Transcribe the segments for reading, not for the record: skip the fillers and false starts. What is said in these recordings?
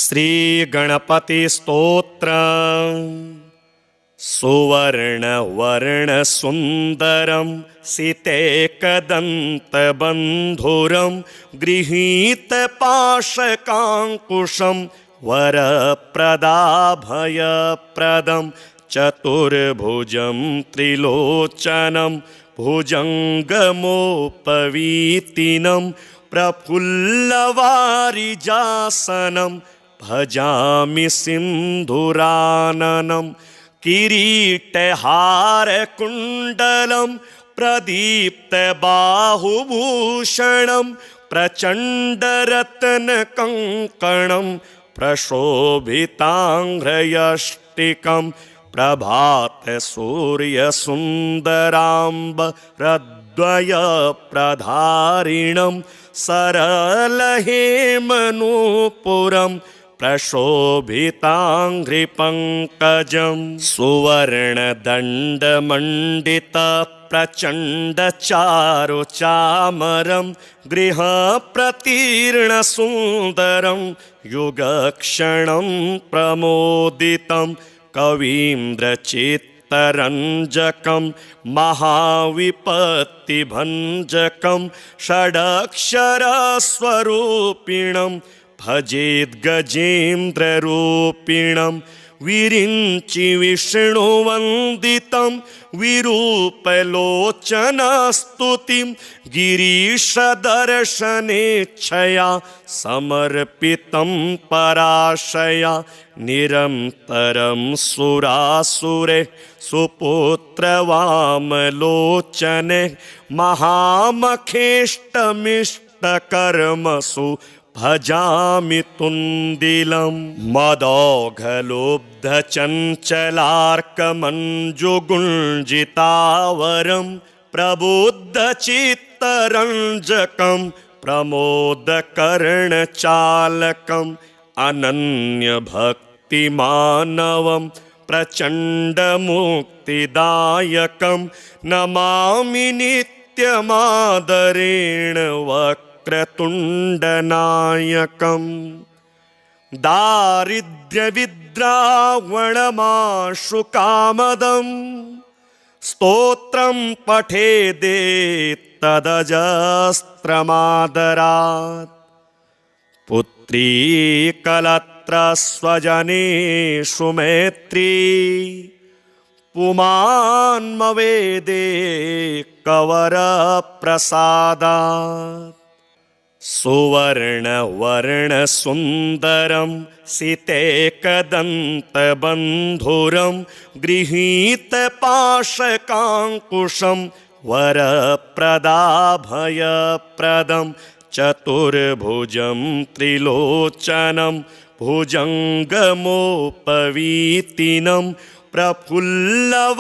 श्रीगणपतिस्तोत्र सुवर्णवर्णसुन्दरं सितेकदन्तबन्धुरं गृहीतपाशकाङ्कुशं वरप्रदाभयप्रदं चतुर्भुजं त्रिलोचनं भुजङ्गमोपवीतिनं प्रफुल्लवारिजासनं भजामि सिन्धुराननं किरीटहारकुण्डलं प्रदीप्तबाहुभूषणं प्रचण्डरत्नकङ्कणं प्रशोभिताङ्घ्रयष्टिकं प्रभातसूर्यसुन्दराम्बरद्वयप्रधारिणं सरलहेमनूपुरं प्रशोभिताङ्घ्रिपङ्कजं सुवर्णदण्डमण्डितप्रचण्डचारुचामरं गृहप्रतीर्णसुन्दरं युगक्षणं प्रमोदितं कवीन्द्रचित्तरञ्जकं महाविपत्तिभञ्जकं षडक्षरस्वरूपिणं भजेद्गजेन्द्ररूपिणं विरिञ्चि विष्णुवन्दितं विरूपलोचनस्तुतिं गिरीशदर्शनेच्छया समर्पितं पराशया निरन्तरं सुरासुरे सुपुत्रवामलोचने महामखेष्टमिष्टकर्मसु भजामि तुन्दिलं मदोघलोब्धचञ्चलार्कमञ्जुगुञ्जितावरं प्रबुद्धचित्तरञ्जकं प्रमोदकर्णचालकम् अनन्यभक्तिमानवं प्रचण्डमुक्तिदायकं नमामि नित्यमादरेण वक्रतुण्डनायकम् दारिद्र्यविद्रावणमाशुकामदं स्तोत्रं पठेदेत्तदजस्त्रमादरात् पुत्री कलत्रस्वजनेषु मैत्री पुमान्मवेदे कवरप्रसादात् सुवर्णवर्णसुन्दरं सितेकदन्तबन्धुरं गृहीतपाशकाङ्कुशं वरप्रदाभयप्रदं चतुर्भुजं त्रिलोचनं भुजङ्गमोपवीतिनं प्रफुल्लवारिजासनं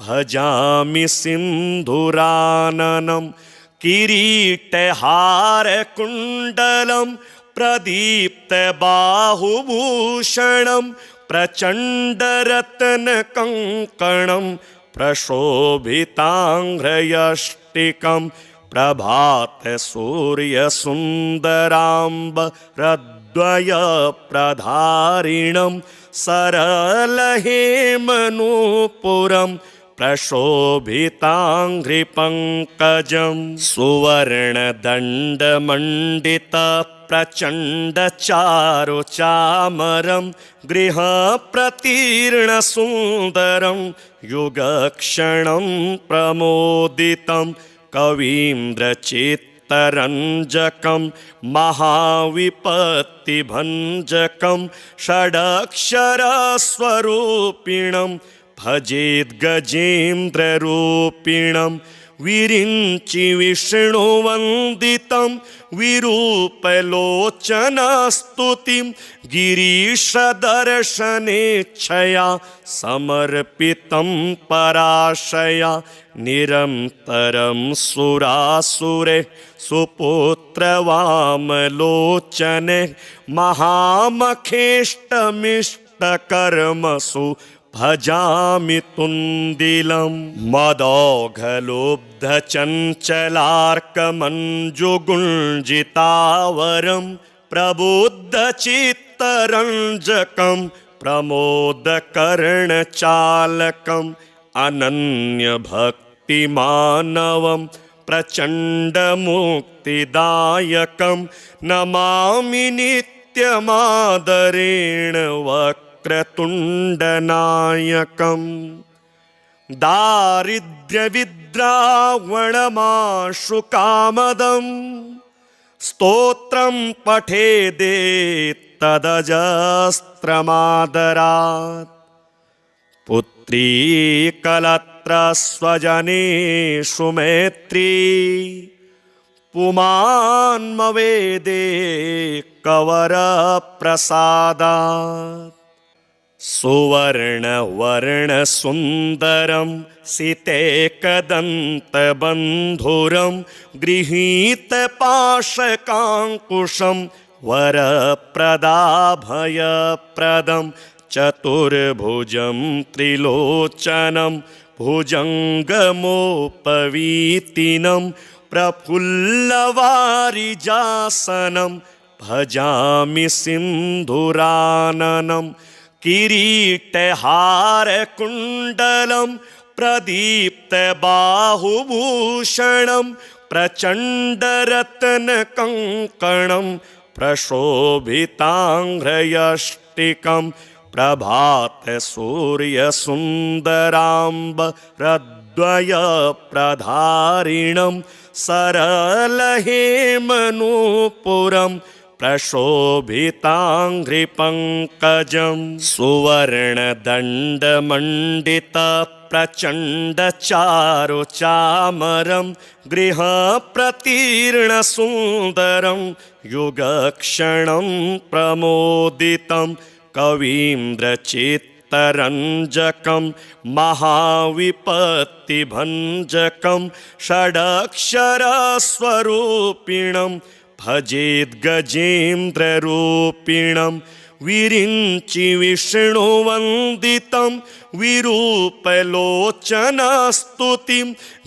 भजामि सिन्धुराननं किरीटहारकुण्डलं प्रदीप्तबाहुभूषणं प्रचण्डरत्नकङ्कणं प्रशोभिताङ्घ्रयष्टिकं प्रभातसूर्यसुन्दराम्बरद्वयप्रधारिणं सरलहेमनूपुरं प्रशोभिताङ्घ्रिपङ्कजं सुवर्णदण्डमण्डितप्रचण्डचारुचामरं गृहप्रतीर्णसुन्दरं युगक्षणं प्रमोदितं कवीन्द्रचित्तरञ्जकं महाविपत्तिभञ्जकं षडक्षरस्वरूपिणं भजेद्गजेन्द्ररूपिणं विरिञ्चि विष्णुवन्दितं विरूपलोचनस्तुतिं गिरीशदर्शनेच्छया समर्पितं पराशया निरन्तरं सुरासुरे सुपुत्रवामलोचने महामखेष्टमिष्टकर्मसु भजामि तुन्दिलं मदोघलोब्धचञ्चलार्कमञ्जुगुञ्जितावरं प्रबुद्धचित्तरञ्जकं प्रमोदकर्णचालकम् अनन्यभक्तिमानवं प्रचण्डमुक्तिदायकं नमामि नित्यमादरेण वक्रतुण्डनायकम् दारिद्र्यविद्रावणमाशुकामदम् स्तोत्रं पठेदेत्तदजस्त्रमादरात् पुत्री कलत्रस्वजनेषु मैत्री पुमान्मवेदे कवरप्रसादात् सुवर्णवर्णसुन्दरं सितेकदन्तबन्धुरं गृहीतपाशकाङ्कुशं वरप्रदाभयप्रदं चतुर्भुजं त्रिलोचनं भुजङ्गमोपवीतिनं प्रफुल्लवारिजासनं भजामि सिन्धुराननं किरीटहारकुण्डलं प्रदीप्तबाहुभूषणं प्रचण्डरत्नकङ्कणं प्रशोभिताङ्घ्रयष्टिकं प्रभातसूर्यसुन्दराम्बरद्वयप्रधारिणं सरलहेमनूपुरं प्रशोभिताङ्घ्रिपङ्कजं सुवर्णदण्डमण्डितप्रचण्डचारुचामरं गृहप्रतीर्णसुन्दरं युगक्षणं प्रमोदितं कवीन्द्रचित्तरञ्जकं महाविपत्तिभञ्जकं षडक्षरस्वरूपिणं भजेद्गजेन्द्ररूपिणं विरिञ्चि विष्णुवन्दितं विरूपलोचनस्तुतिं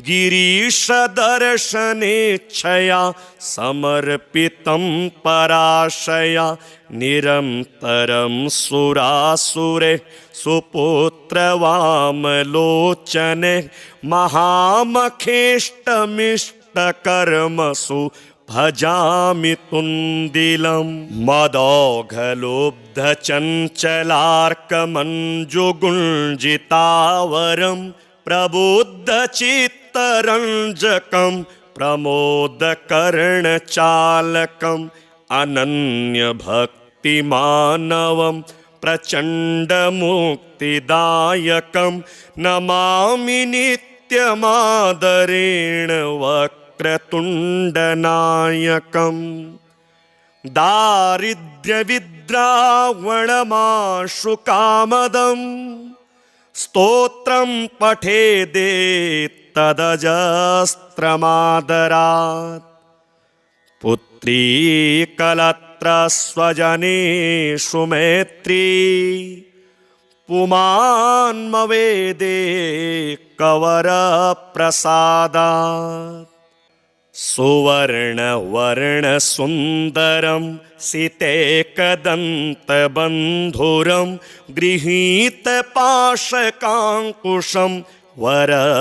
गिरीशदर्शनेच्छया समर्पितं पराशया निरन्तरं सुरासुरे सुपुत्रवामलोचने महामखेष्टमिष्टकर्मसु भजामि तुन्दिलं मदौघलोब्धचञ्चलार्कमञ्जुगुञ्जितावरं प्रबुद्धचित्तरञ्जकं प्रमोदकर्णचालकम् अनन्यभक्तिमानवं प्रचण्डमुक्तिदायकं नमामि नित्यमादरेण वक्रतुण्डनायकम् दारिद्र्यविद्रावणमाशुकामदम् स्तोत्रं पठेदेत्तदजस्त्रमादरात् पुत्री कलत्रस्वजनेषु मैत्री पुमान्मवेदे कवरप्रसादात् सुवर्णवर्णसुन्दरं सितेकदन्तबन्धुरं गृहीतपाशकाङ्कुशं वरप्रदाभयप्रदं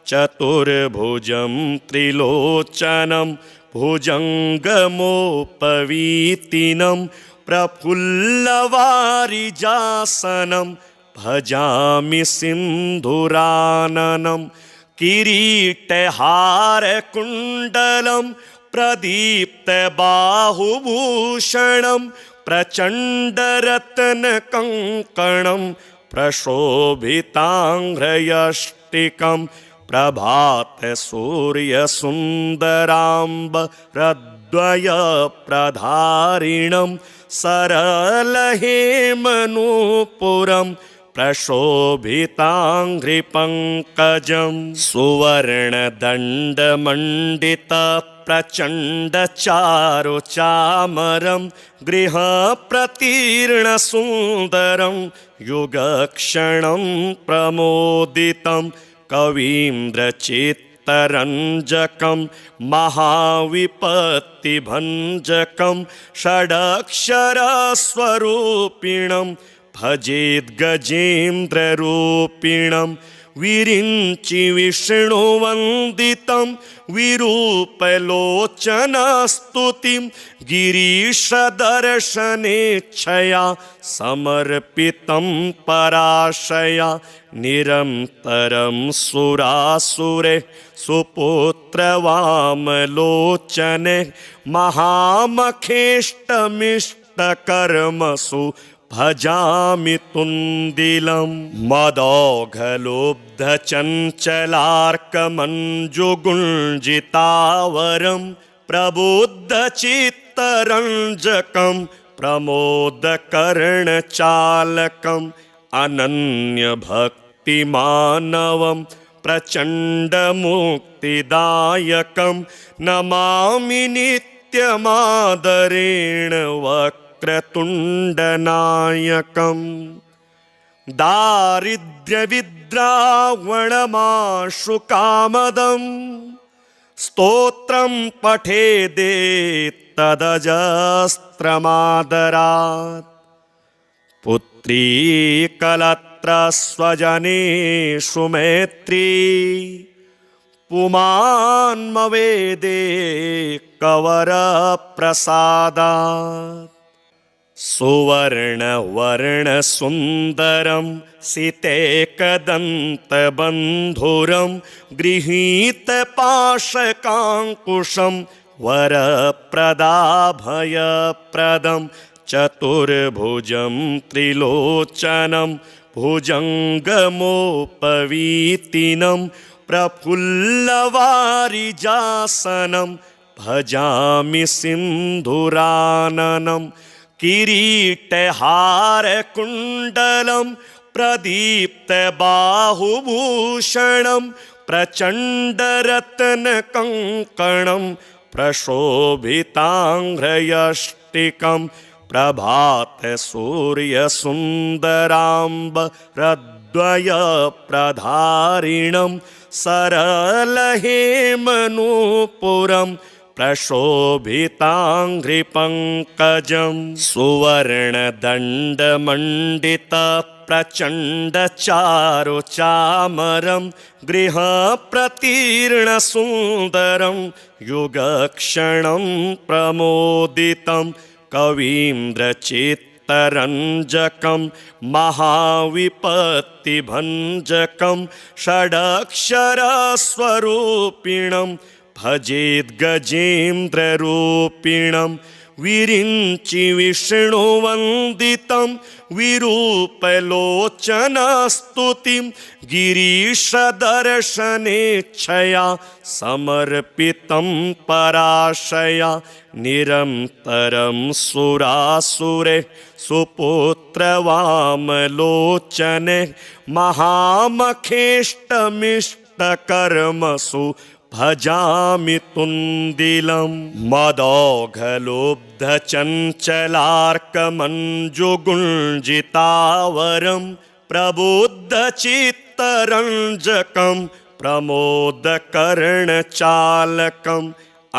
चतुर्भुजं त्रिलोचनं भुजङ्गमोपवीतिनं प्रफुल्लवारिजासनं भजामि सिन्धुराननं किरीटहारकुण्डलं प्रदीप्तबाहुभूषणं प्रचण्डरत्नकङ्कणं प्रशोभिताङ्घ्रयष्टिकं प्रभातसूर्यसुन्दराम्बरद्वयप्रधारिणं सरलहेमनूपुरं प्रशोभिताङ्घ्रिपङ्कजं सुवर्णदण्डमण्डितप्रचण्डचारुचामरं गृहप्रतीर्णसुन्दरं युगक्षणं प्रमोदितं कवीन्द्रचित्तरञ्जकं चित्तरञ्जकं महाविपत्तिभञ्जकं षडक्षरस्वरूपिणं भजेद्गजेन्द्ररूपिणं विरिञ्चि विष्णुवन्दितं विरूपलोचनस्तुतिं गिरीशदर्शनेच्छया समर्पितं पराशया निरन्तरं सुरासुरे सुपुत्रवामलोचने महामखेष्टमिष्टकर्मसु भजामि तुन्दिलं मदौघलोब्धचञ्चलार्कमञ्जुगुञ्जितावरं प्रबुद्धचित्तरञ्जकं प्रमोदकर्णचालकम् अनन्यभक्तिमानवं प्रचण्डमुक्तिदायकं नमामि नित्यमादरेण वक्रतुण्डनायकम् दारिद्र्यविद्रावणमाशुकामदं स्तोत्रं पठेदेत्तदजस्त्रमादरात् पुत्री कलत्रस्वजनेषु मैत्री पुमान्मवेदे कवरप्रसादात् सुवर्णवर्णसुन्दरं सितेकदन्तबन्धुरं गृहीतपाशकाङ्कुशं वरप्रदाभयप्रदं चतुर्भुजं त्रिलोचनं भुजङ्गमोपवीतिनं प्रफुल्लवारिजासनं भजामि सिन्धुराननं किरीटहारकुण्डलं प्रदीप्तबाहुभूषणं प्रचण्डरत्नकङ्कणं प्रशोभिताङ्घ्रयष्टिकं प्रभातसूर्यसुन्दराम्बरद्वयप्रधारिणं सरलहेमनूपुरं प्रशोभिताङ्घ्रिपङ्कजं सुवर्णदण्डमण्डितप्रचण्डचारुचामरं गृहप्रतीर्णसुन्दरं युगक्षणं प्रमोदितं कवीन्द्रचित्तरञ्जकं महाविपत्तिभञ्जकं षडक्षरस्वरूपिणं भजेद्गजेन्द्ररूपिणं विरिञ्चि विष्णुवन्दितं विरूपलोचनस्तुतिं गिरीशदर्शनेच्छया समर्पितं पराशया निरन्तरं सुरासुरे सुपुत्रवामलोचने महामखेष्टमिष्टकर्मसु भजामि तुन्दिलं मदौघलोब्धचञ्चलार्कमञ्जुगुञ्जितावरं प्रबुद्धचित्तरञ्जकं प्रमोदकर्णचालकम्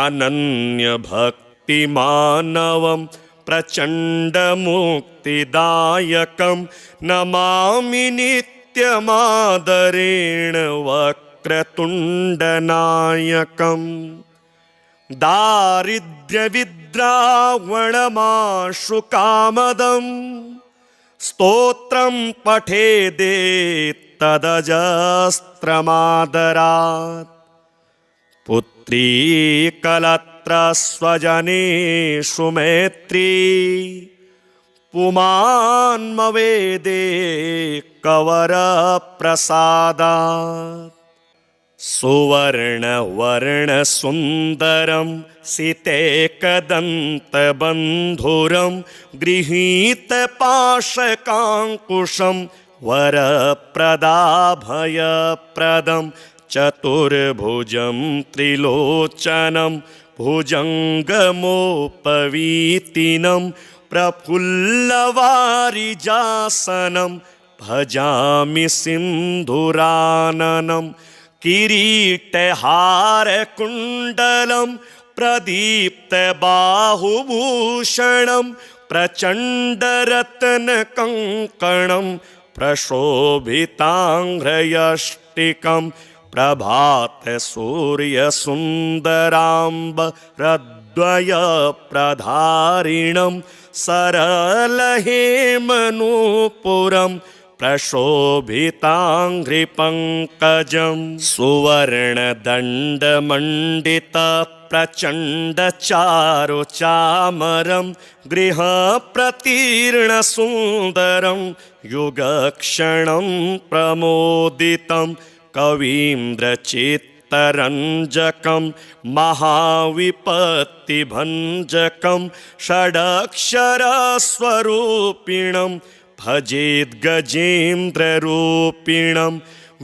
अनन्यभक्तिमानवं प्रचण्डमुक्तिदायकं नमामि नित्यमादरेण वक्रतुण्डनायकम् दारिद्र्यविद्रावणमाशुकामदं स्तोत्रं पठेदेत्तदजस्त्रमादरात् पुत्री कलत्रस्वजनेषु मैत्री पुमान्मवेदे कवरप्रसादात् सुवर्णवर्णसुन्दरं सितेकदन्तबन्धुरं गृहीतपाशकाङ्कुशं वरप्रदाभयप्रदं चतुर्भुजं त्रिलोचनं भुजङ्गमोपवीतिनं प्रफुल्लवारिजासनं भजामि सिन्धुराननं किरीटहारकुण्डलं प्रदीप्तबाहुभूषणं प्रचण्डरत्नकङ्कणं प्रशोभिताङ्घ्रयष्टिकं प्रभातसूर्यसुन्दराम्बरद्वयप्रधारिणं सरलहेमनूपुरं प्रशोभिताङ्घ्रिपङ्कजं सुवर्णदण्डमण्डितप्रचण्डचारुचामरं गृहप्रतीर्णसुन्दरं युगक्षणं प्रमोदितं कवीन्द्रचित्तरञ्जकं महाविपत्तिभञ्जकं षडक्षरस्वरूपिणं भजेद्गजेन्द्ररूपिणं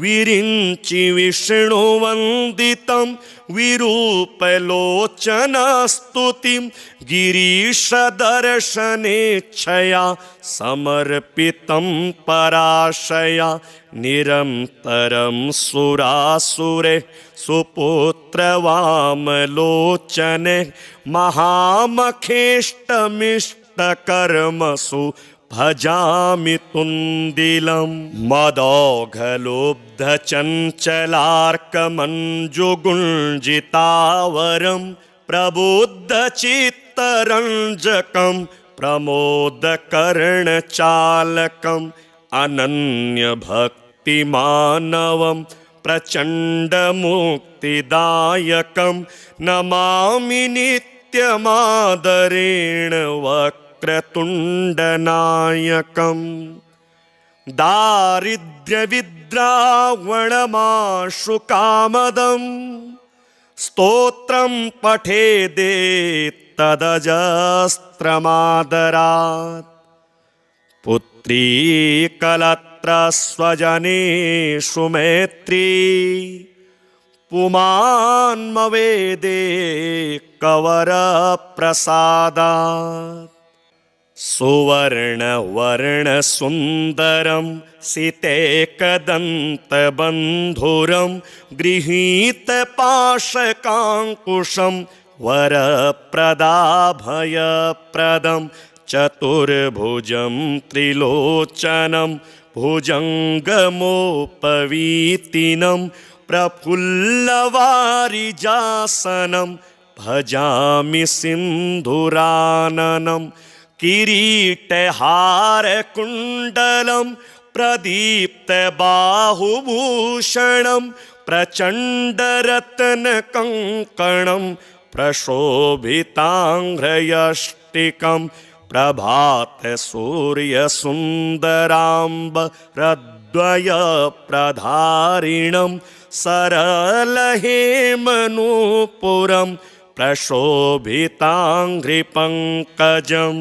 विरिञ्चि विष्णुवन्दितं विरूपलोचनस्तुतिं गिरीशदर्शनेच्छया समर्पितं पराशया निरन्तरं सुरासुरे सुपुत्रवामलोचने महामखेष्टमिष्टकर्मसु भजामि तुन्दिलं मदोघलोब्धचञ्चलार्कमञ्जुगुञ्जितावरं प्रबुद्धचित्तरञ्जकं प्रमोदकर्णचालकम् अनन्यभक्तिमानवं प्रचण्डमुक्तिदायकं नमामि नित्यमादरेण वक्रतुण्डनायकम् दारिद्र्यविद्रावणमाशुकामदं स्तोत्रं पठेदेत्तदजस्त्रमादरात् पुत्री कलत्रस्वजनेषु मैत्री पुमान्मवेदे कवरप्रसादात् सुवर्णवर्णसुन्दरं सितेकदन्तबन्धुरं गृहीतपाशकाङ्कुशं वरप्रदाभयप्रदं चतुर्भुजं त्रिलोचनं भुजङ्गमोपवीतिनं प्रफुल्लवारिजासनं भजामि सिन्धुराननं किरीटहारकुण्डलं प्रदीप्तबाहुभूषणं प्रचण्डरत्नकङ्कणं प्रशोभिताङ्घ्रयष्टिकं प्रभातसूर्यसुन्दराम्बरद्वयप्रधारिणं सरलहेमनूपुरं प्रशोभिताङ्घ्रिपङ्कजं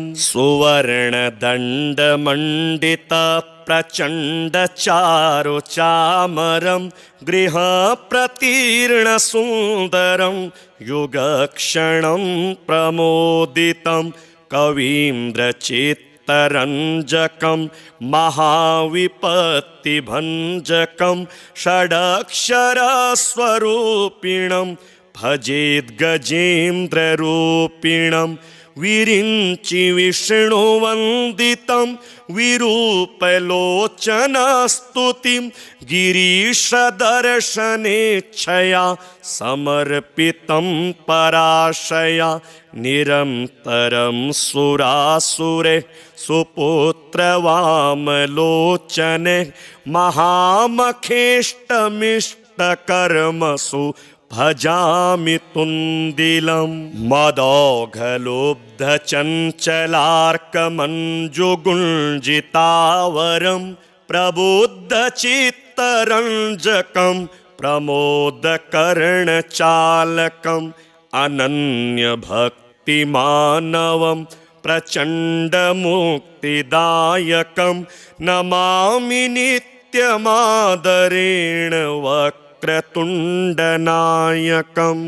सुवर्णदण्डमण्डितप्रचण्डचारुचामरं गृहप्रतीर्णसुन्दरं युगक्षणं प्रमोदितं कवीन्द्रचित्तरञ्जकं महाविपत्तिभञ्जकं षडक्षरस्वरूपिणं भजेद्गजेन्द्ररूपिणं विरिञ्चि विष्णुवन्दितं विरूपलोचनस्तुतिं गिरीशदर्शनेच्छया समर्पितं पराशया निरन्तरं सुरासुरे सुपुत्रवामलोचने महामखेष्टमिष्टकर्मसु भजामि तुन्दिलं मदोघलोब्धचञ्चलार्कमञ्जुगुञ्जितावरं प्रबुद्धचित्तरञ्जकं प्रमोदकर्णचालकम् अनन्यभक्तिमानवं प्रचण्डमुक्तिदायकं नमामि नित्यमादरेण वक्रतुण्डनायकम्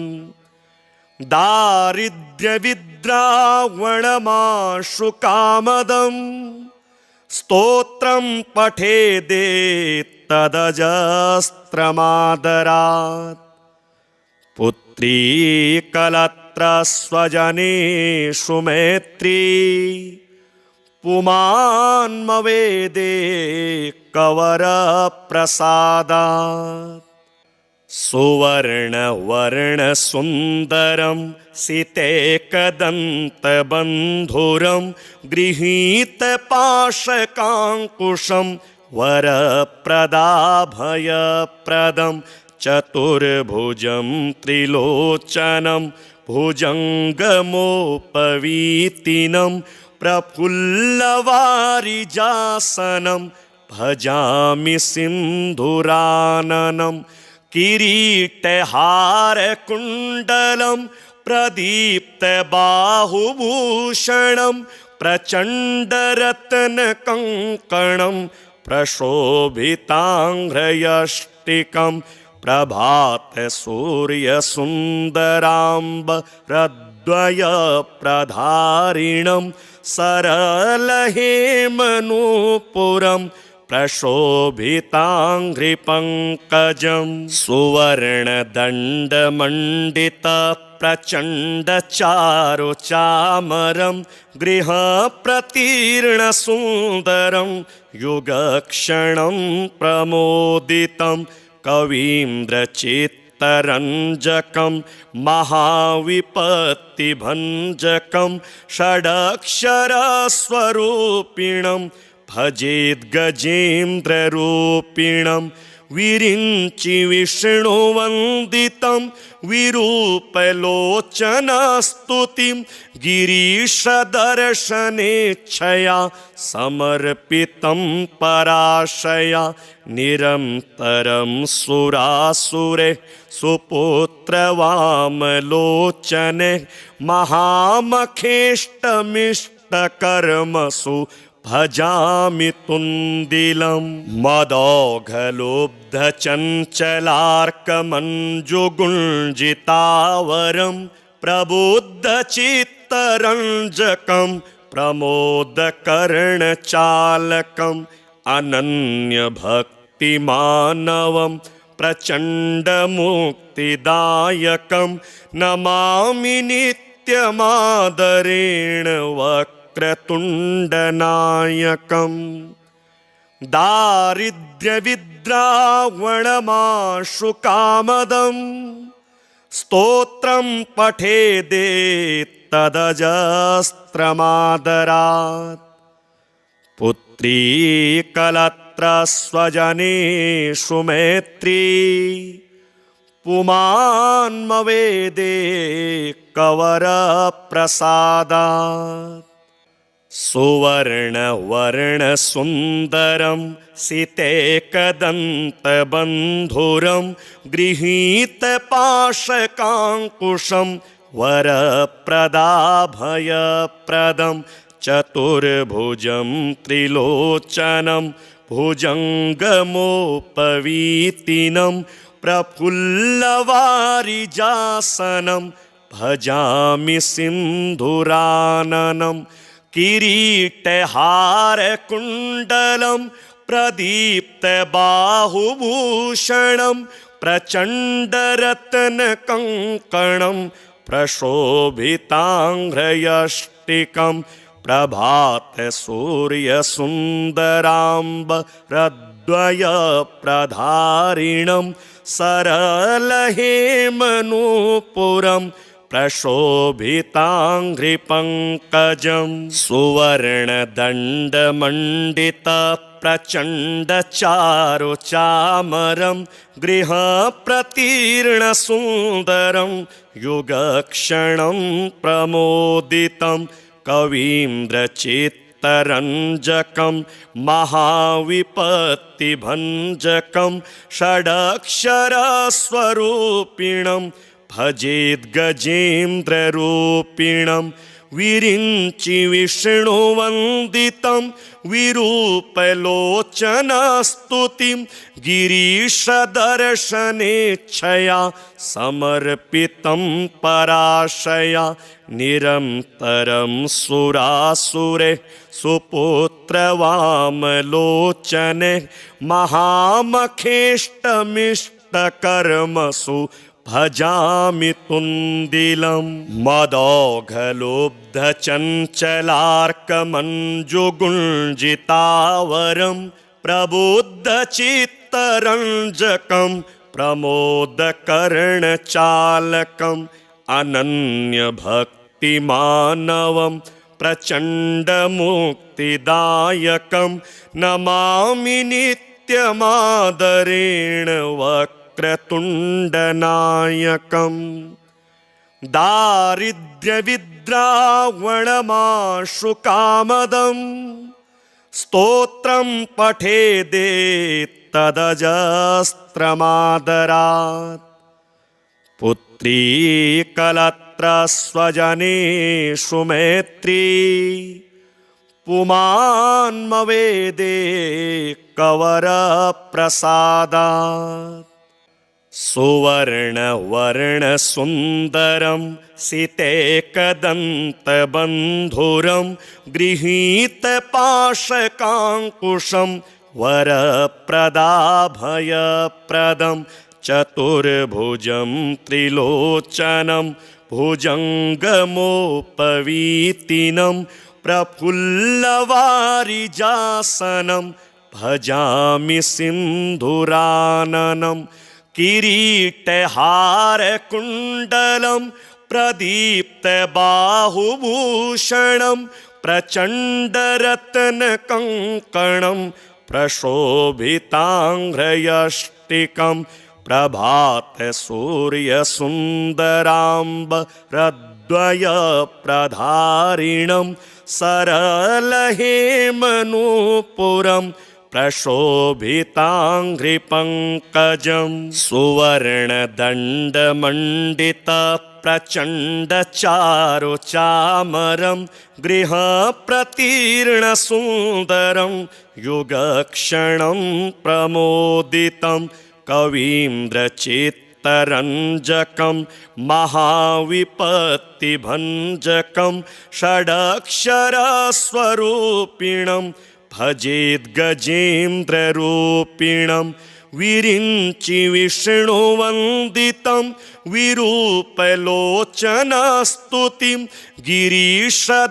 दारिद्र्यविद्रावणमाशुकामदं स्तोत्रं पठेदेत्तदजस्त्रमादरात् तदजस्त्रमादरात् पुत्री कलत्रस्वजनेषु मैत्री पुमान्मवेदे कवरप्रसादात् सुवर्णवर्णसुन्दरं सितेकदन्तबन्धुरं गृहीतपाशकाङ्कुशं वरप्रदाभयप्रदं चतुर्भुजं त्रिलोचनं भुजङ्गमोपवीतिनं प्रफुल्लवारिजासनं भजामि सिन्धुराननं किरीटहारकुण्डलं प्रदीप्तबाहुभूषणं प्रचण्डरत्नकङ्कणं प्रशोभिताङ्घ्रयष्टिकं प्रभातसूर्यसुन्दराम्बरद्वयप्रधारिणं सरलहेमनूपुरं प्रशोभिताङ्घ्रिपङ्कजं सुवर्णदण्डमण्डितप्रचण्डचारुचामरं गृहप्रतीर्णसुन्दरं युगक्षणं प्रमोदितं कवीन्द्रचित्तरञ्जकं महाविपत्तिभञ्जकं षडक्षरस्वरूपिणं भजेद्गजेन्द्ररूपिणं विरिञ्चि विष्णुवन्दितं विरूपलोचनस्तुतिं गिरीशदर्शनेच्छया समर्पितं पराशया निरन्तरं सुरासुरे सुपुत्रवामलोचने महामखेष्टमिष्टकर्मसु भजामि तुन्दिलं मदोघलोब्धचञ्चलार्कमञ्जुगुञ्जितावरं प्रबुद्धचित्तरञ्जकं प्रमोदकर्णचालकम् अनन्यभक्तिमानवं प्रचण्डमुक्तिदायकं नमामि नित्यमादरेण वक्रतुण्डनायकम् दारिद्र्यविद्रावणमाशुकामदं स्तोत्रं पठेदेत्तदजस्त्रमादरात् पुत्री कलत्रस्वजनेषु मैत्री पुमान्मवेदे कवरप्रसादात् सुवर्णवर्णसुन्दरं सितेकदन्तबन्धुरं गृहीतपाशकाङ्कुशं वरप्रदाभयप्रदं चतुर्भुजं त्रिलोचनं भुजङ्गमोपवीतिनं प्रफुल्लवारिजासनं भजामि सिन्धुराननं किरीटहारकुण्डलं प्रदीप्तबाहुभूषणं प्रचण्डरत्नकङ्कणं प्रशोभिताङ्घ्रयष्टिकं प्रभातसूर्यसुन्दराम्बरद्वयप्रधारिणं सरलहेमनूपुरं प्रशोभिताङ्घ्रिपङ्कजं सुवर्णदण्डमण्डितप्रचण्डचारुचामरं गृहप्रतीर्णसुन्दरं युगक्षणं प्रमोदितं कवीन्द्रचित्तरञ्जकं महाविपत्तिभञ्जकं षडक्षरस्वरूपिणं भजेद्गजेन्द्ररूपिणं विरिञ्चि विष्णुवन्दितं विरूपलोचनस्तुतिं गिरीशदर्शनेच्छया समर्पितं पराशया निरन्तरं सुरासुरे सुपुत्रवामलोचने महामखेष्टमिष्टकर्मसु भजामि तुन्दिलं मदौघलोब्धचञ्चलार्कमञ्जुगुञ्जितावरं प्रबुद्धचित्तरञ्जकं प्रमोदकर्णचालकम् अनन्यभक्तिमानवं प्रचण्डमुक्तिदायकं नमामि नित्यमादरेण वक्रतुण्डनायकम् दारिद्र्यविद्रावणमाशुकामदम् स्तोत्रं पठेदेत्तदजस्त्रमादरात् पुत्री कलत्रस्वजनेषु मैत्री पुमान्मवेदे कवरप्रसादात् सुवर्णवर्णसुन्दरं सितेकदन्तबन्धुरं गृहीतपाशकाङ्कुशं वरप्रदाभयप्रदं चतुर्भुजं त्रिलोचनं भुजङ्गमोपवीतिनं प्रफुल्लवारिजासनं भजामि सिन्धुराननं किरीटहारकुण्डलं प्रदीप्तबाहुभूषणं प्रचण्डरत्नकङ्कणं प्रशोभिताङ्घ्रयष्टिकं प्रभातसूर्यसुन्दराम्बरद्वयप्रधारिणं सरलहेमनूपुरं प्रशोभिताङ्घ्रिपङ्कजं सुवर्णदण्डमण्डितप्रचण्डचारुचामरं गृहप्रतीर्णसुन्दरं युगक्षणं प्रमोदितं कवीन्द्रचित्तरञ्जकं महाविपत्तिभञ्जकं षडक्षरस्वरूपिणं भजेद्गजेन्द्ररूपिणं विरिञ्चि विष्णुवन्दितं विरूपलोचनस्तुतिं गिरीशदर्शनेच्छया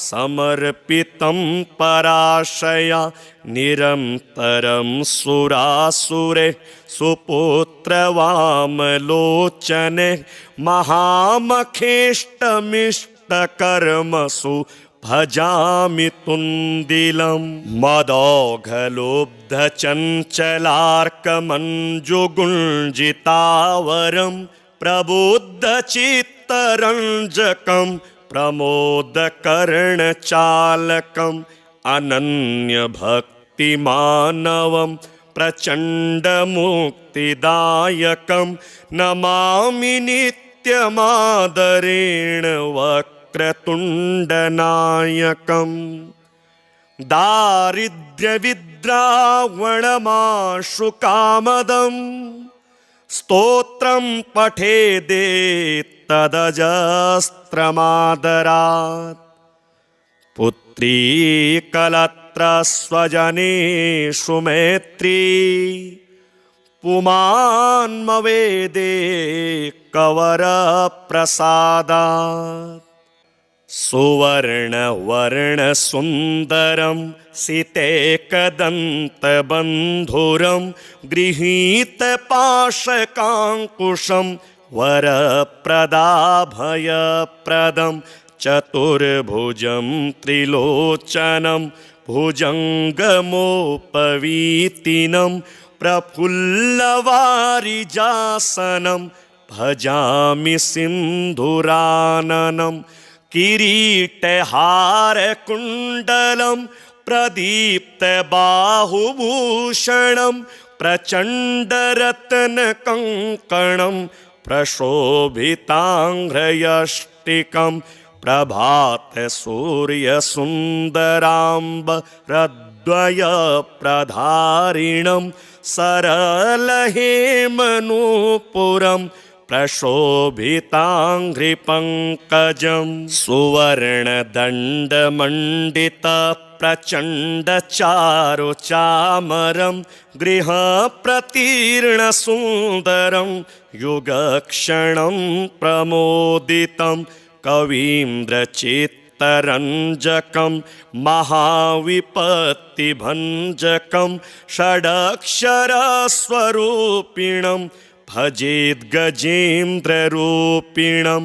समर्पितं पराशया निरन्तरं सुरासुरे सुपुत्रवामलोचने महामखेष्टमिष्टकर्मसु भजामि तुन्दिलं मदौघलोब्धचञ्चलार्कमञ्जुगुञ्जितावरं प्रबुद्धचित्तरञ्जकं प्रमोदकर्णचालकम् अनन्यभक्तिमानवं प्रचण्डमुक्तिदायकं नमामि नित्यमादरेण वक्रतुण्डनायकम् दारिद्र्यविद्रावणमाशुकामदम् स्तोत्रं पठेदेत्तदजस्त्रमादरात् पुत्री कलत्रस्वजनेषु मैत्री पुमान्मवेदे कवरप्रसादात् सुवर्णवर्णसुन्दरं सितेकदन्तबन्धुरं गृहीतपाशकाङ्कुशं वरप्रदाभयप्रदं चतुर्भुजं त्रिलोचनं भुजङ्गमोपवीतिनं प्रफुल्लवारिजासनं भजामि सिन्धुराननं किरीटहारकुण्डलं प्रदीप्तबाहुभूषणं प्रचण्डरत्नकङ्कणं प्रशोभिताङ्घ्रयष्टिकं प्रभातसूर्यसुन्दराम्बरद्वयप्रधारिणं सरलहेमनूपुरं प्रशोभिताङ्घ्रिपङ्कजं सुवर्णदण्डमण्डितप्रचण्डचारुचामरं गृहप्रतीर्णसुन्दरं युगक्षणं प्रमोदितं कवीन्द्रचित्तरञ्जकं महाविपत्तिभञ्जकं षडक्षरस्वरूपिणं भजेद्गजेन्द्ररूपिणं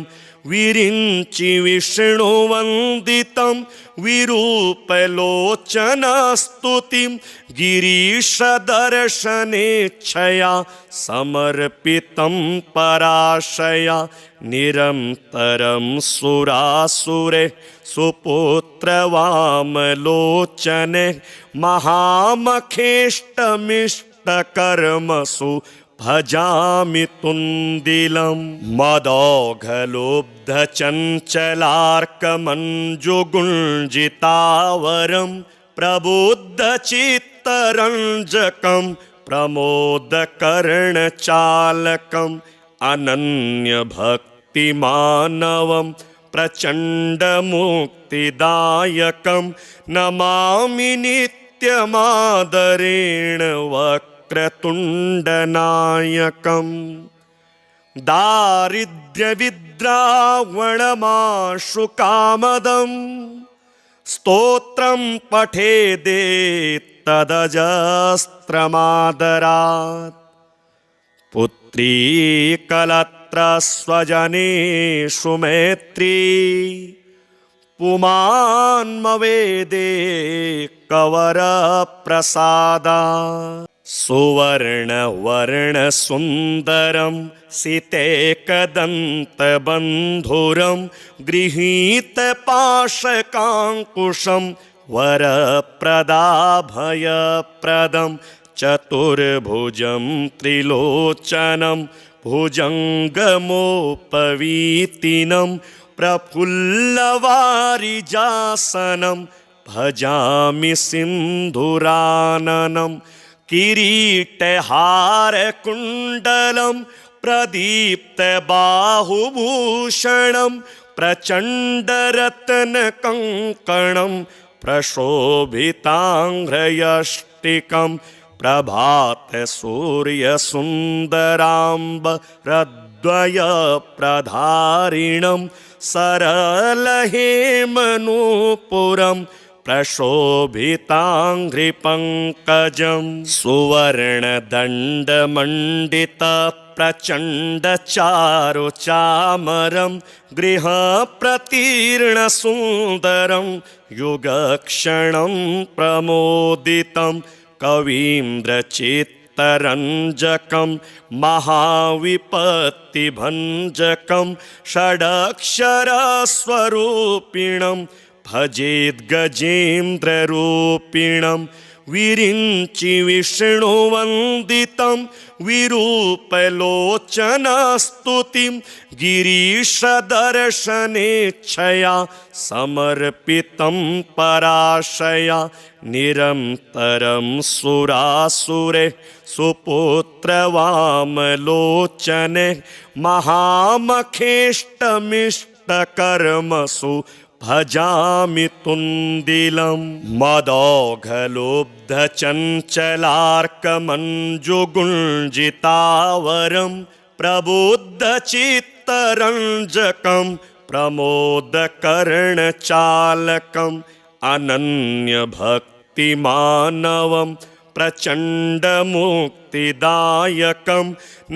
विरिञ्चि विष्णुवन्दितं विरूपलोचनस्तुतिं गिरीशदर्शनेच्छया समर्पितं पराशया निरन्तरं सुरासुरे सुपुत्रवामलोचने महामखेष्टमिष्टकर्मसु भजामि तुन्दिलं मदौघलोब्धचञ्चलार्कमञ्जुगुञ्जितावरं प्रबुद्धचित्तरञ्जकं प्रमोदकर्णचालकम् अनन्यभक्तिमानवं प्रचण्डमुक्तिदायकं नमामि नित्यमादरेण वक्रतुण्डनायकम् दारिद्र्यविद्रावणमाशुकामदं स्तोत्रं पठेदेत्तदजस्त्रमादरात् पुत्री कलत्रस्वजनेषु मैत्री पुमान्मवेदे कवरप्रसादात् सुवर्णवर्णसुन्दरं सितेकदन्तबन्धुरं गृहीतपाशकाङ्कुशं वरप्रदाभयप्रदं चतुर्भुजं त्रिलोचनं भुजङ्गमोपवीतिनं प्रफुल्लवारिजासनं भजामि सिन्धुराननं किरीटहारकुण्डलं प्रदीप्तबाहुभूषणं प्रचण्डरत्नकङ्कणं प्रशोभिताङ्घ्रयष्टिकं प्रभातसूर्यसुन्दराम्बरद्वयप्रधारिणं सरलहेमनूपुरं प्रशोभिताङ्घ्रिपङ्कजं सुवर्णदण्डमण्डितप्रचण्डचारुचामरं गृहप्रतीर्णसुन्दरं युगक्षणं प्रमोदितं कवीन्द्रचित्तरञ्जकं महाविपत्तिभञ्जकं षडक्षरस्वरूपिणं भजेद्गजेन्द्ररूपिणं विरिञ्चि विष्णुवन्दितं विरूपलोचनस्तुतिं गिरीशदर्शनेच्छया समर्पितं पराशया निरन्तरं सुरासुरे सुपुत्रवामलोचने महामखेष्टमिष्टकर्मसु भजामि तुन्दिलं मदौघलोब्धचञ्चलार्कमञ्जुगुञ्जितावरं प्रबुद्धचित्तरञ्जकं प्रमोदकर्णचालकम् अनन्यभक्तिमानवं प्रचण्डमुक्तिदायकं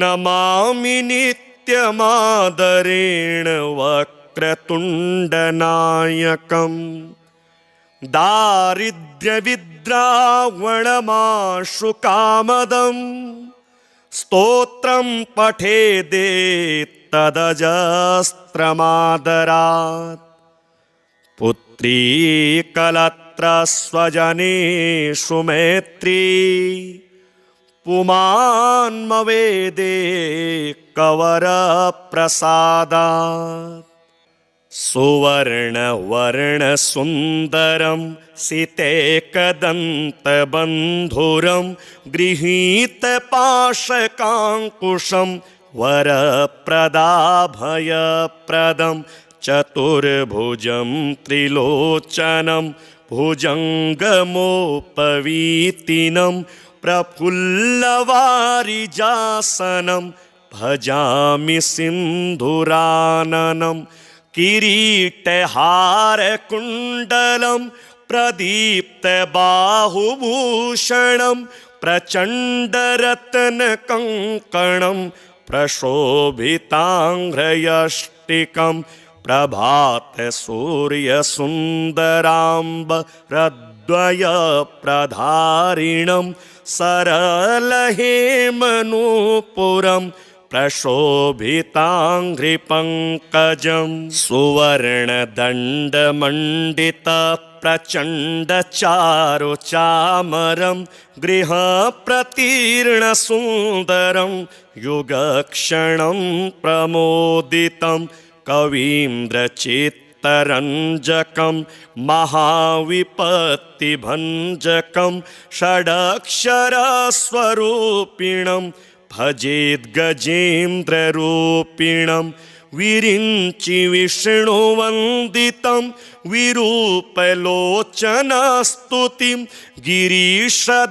नमामि नित्यमादरेण वक्रतुण्डनायकम् दारिद्र्यविद्रावणमाशुकामदं स्तोत्रं पठेदेत्तदजस्त्रमादरात् पुत्री कलत्रस्वजनेषु मैत्री पुमान्मवेदे कवरप्रसादात् सुवर्णवर्णसुन्दरं सितेकदन्तबन्धुरं गृहीतपाशकाङ्कुशं वरप्रदाभयप्रदं चतुर्भुजं त्रिलोचनं भुजङ्गमोपवीतिनं प्रफुल्लवारिजासनं भजामि सिन्धुराननं किरीटहारकुण्डलं प्रदीप्तबाहुभूषणं प्रचण्डरत्नकङ्कणं प्रशोभिताङ्घ्रयष्टिकं प्रभातसूर्यसुन्दराम्बरद्वयप्रधारिणं सरलहेमनूपुरं प्रशोभिताङ्घ्रिपङ्कजं सुवर्णदण्डमण्डितप्रचण्डचारुचामरं गृहप्रतीर्णसुन्दरं युगक्षणं प्रमोदितं कवीन्द्रचित्तरञ्जकं महाविपत्तिभञ्जकं षडक्षरस्वरूपिणं भजेद्गजेन्द्ररूपिणं विरिञ्चि विष्णुवन्दितं विरूपलोचनस्तुतिं गिरीशदर्शनेच्छया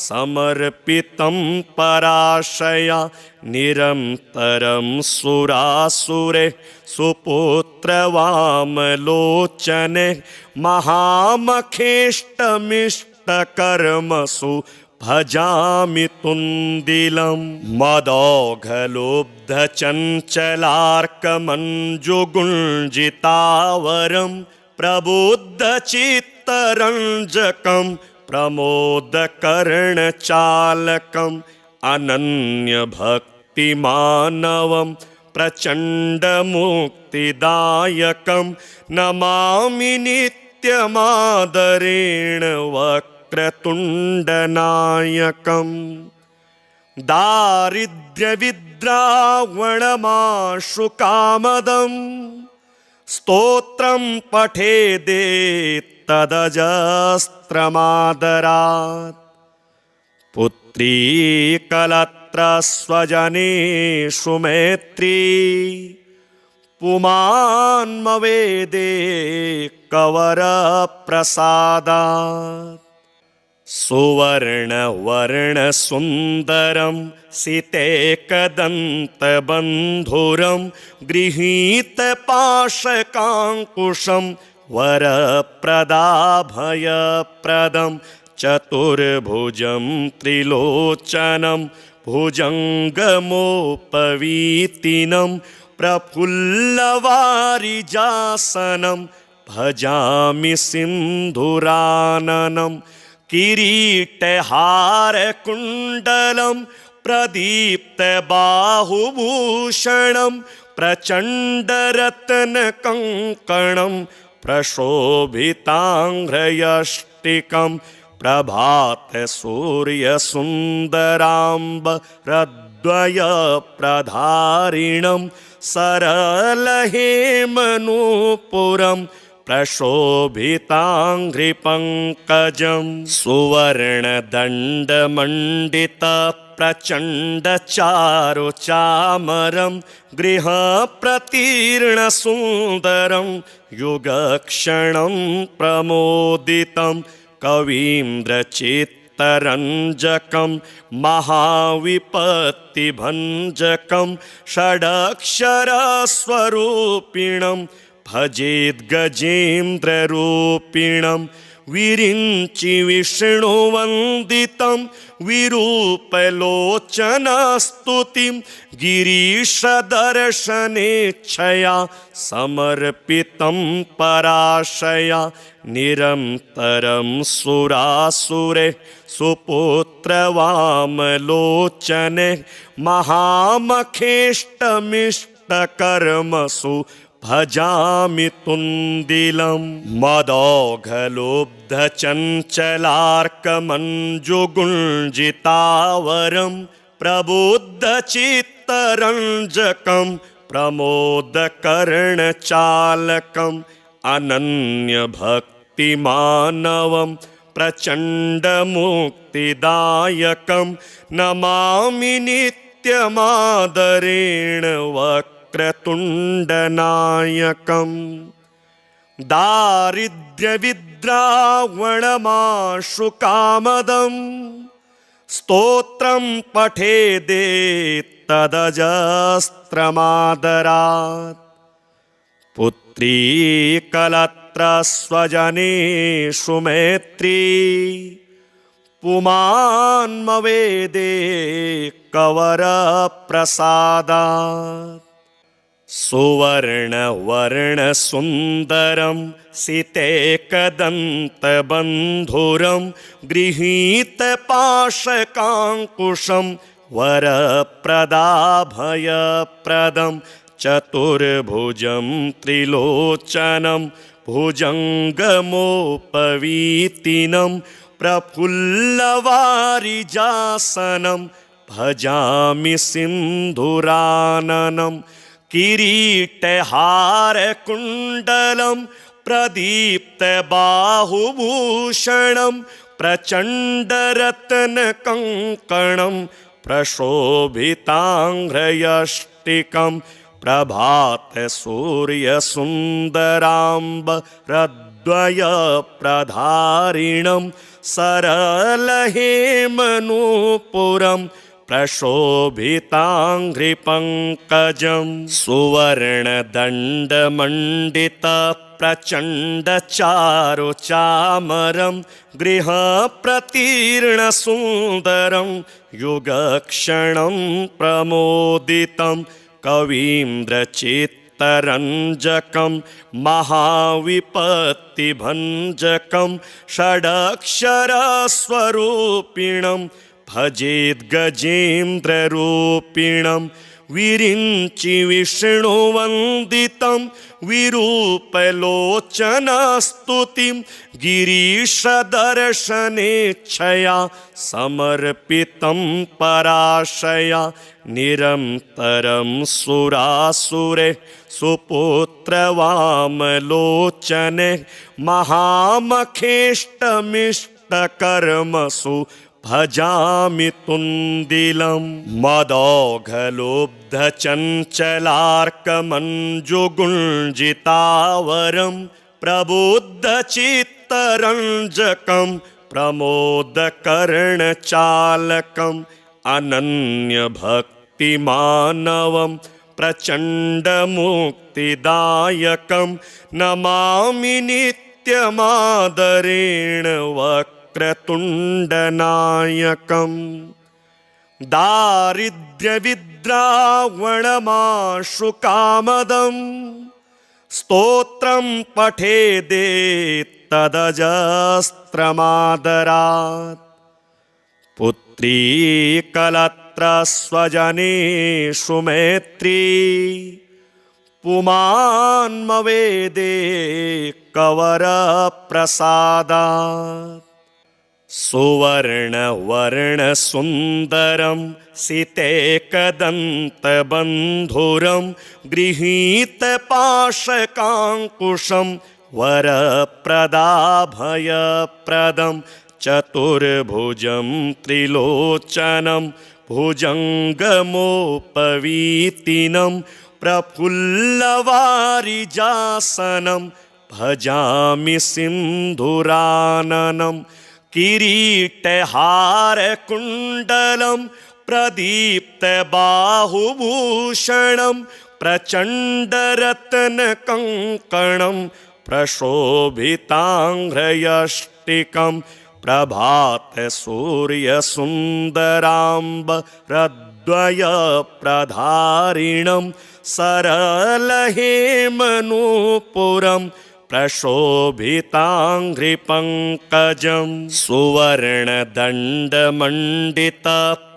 समर्पितं पराशया निरन्तरं सुरासुरे सुपुत्रवामलोचने महामखेष्टमिष्टकर्मसु भजामि तुन्दिलं मदोघलोब्धचञ्चलार्कमञ्जुगुञ्जितावरं प्रबुद्धचित्तरञ्जकं प्रमोदकर्णचालकम् अनन्यभक्तिमानवं प्रचण्डमुक्तिदायकं नमामि नित्यमादरेण वक्रतुण्डनायकम् दारिद्र्यविद्रावणमाशुकामदं स्तोत्रं पठेदेत्तदजस्त्रमादरात् पुत्री कलत्रस्वजनेषु मैत्री पुमान्मवेदे कवरप्रसादात् सुवर्णवर्णसुन्दरं सितेकदन्तबन्धुरं गृहीतपाशकाङ्कुशं वरप्रदाभयप्रदं चतुर्भुजं त्रिलोचनं भुजङ्गमोपवीतिनं प्रफुल्लवारिजासनं भजामि सिन्धुराननं किरीटहारकुण्डलं प्रदीप्तबाहुभूषणं प्रचण्डरत्नकङ्कणं प्रशोभिताङ्घ्रयष्टिकं प्रभातसूर्यसुन्दराम्बरद्वयप्रधारिणं सरलहेमनूपुरं प्रशोभिताङ्घ्रिपङ्कजं सुवर्णदण्डमण्डितप्रचण्डचारुचामरं गृहप्रतीर्णसुन्दरं युगक्षणं प्रमोदितं कवीन्द्रचित्तरञ्जकं महाविपत्तिभञ्जकं षडक्षरस्वरूपिणं भजेद्गजेन्द्ररूपिणं विरिञ्चि विष्णुवन्दितं विरूपलोचनस्तुतिं गिरीशदर्शनेच्छया समर्पितं पराशया निरन्तरं सुरासुरे सुपुत्रवामलोचने महामखेष्टमिष्टकर्मसु भजामि तुन्दिलं मदोघलोब्धचञ्चलार्कमञ्जुगुञ्जितावरं प्रबुद्धचित्तरञ्जकं प्रमोदकर्णचालकम् अनन्यभक्तिमानवं प्रचण्डमुक्तिदायकं नमामि नित्यमादरेण वक्रतुण्डनायकम् दारिद्र्यविद्रावणमाशुकामदम् स्तोत्रं पठेदेत्तदजस्त्रमादरात् पुत्री कलत्रस्वजनेषु मैत्री पुमान्मवेदे कवरप्रसादात् सुवर्णवर्णसुन्दरं सितेकदन्तबन्धुरं गृहीतपाशकाङ्कुशं वरप्रदाभयप्रदं चतुर्भुजं त्रिलोचनं भुजङ्गमोपवीतिनं प्रफुल्लवारिजासनं भजामि सिन्धुराननं किरीटहारकुण्डलं प्रदीप्तबाहुभूषणं प्रचण्डरत्नकङ्कणं प्रशोभिताङ्घ्रयष्टिकं प्रभातसूर्यसुन्दराम्बरद्वयप्रधारिणं सरलहेमनूपुरं प्रशोभिताङ्घ्रिपङ्कजं सुवर्णदण्डमण्डितप्रचण्डचारुचामरं गृहप्रतीर्णसुन्दरं युगक्षणं प्रमोदितं कवीन्द्रचित्तरञ्जकं महाविपत्तिभञ्जकं षडक्षरस्वरूपिणं भजेद्गजेन्द्ररूपिणं विरिञ्चि विष्णुवन्दितं विरूपलोचनस्तुतिं गिरीशदर्शनेच्छया समर्पितं पराशया निरन्तरं सुरासुरे सुपुत्रवामलोचने महामखेष्टमिष्टकर्मसु भजामि तुन्दिलं मदोघलोब्धचञ्चलार्कमञ्जुगुञ्जितावरं प्रबुद्धचित्तरञ्जकं प्रमोदकर्णचालकम् अनन्यभक्तिमानवं प्रचण्डमुक्तिदायकं नमामि नित्यमादरेण वक्रतुण्डनायकम् दारिद्र्यविद्रावणमाशुकामदम् स्तोत्रं पठेदेत्तदजस्त्रमादरात् पुत्री कलत्रस्वजनेषु मैत्री पुमान्मवेदे कवरप्रसादात् सुवर्णवर्णसुन्दरं सितेकदन्तबन्धुरं गृहीतपाशकाङ्कुशं वरप्रदाभयप्रदं चतुर्भुजं त्रिलोचनं भुजङ्गमोपवीतिनं प्रफुल्लवारिजासनं भजामि सिन्धुराननं किरीटहारकुण्डलं प्रदीप्तबाहुभूषणं प्रचण्डरत्नकङ्कणं प्रशोभिताङ्घ्रयष्टिकं प्रभातसूर्यसुन्दराम्बरद्वयप्रधारिणं सरलहेमनूपुरं प्रशोभिताङ्घ्रिपङ्कजं सुवर्णदण्डमण्डित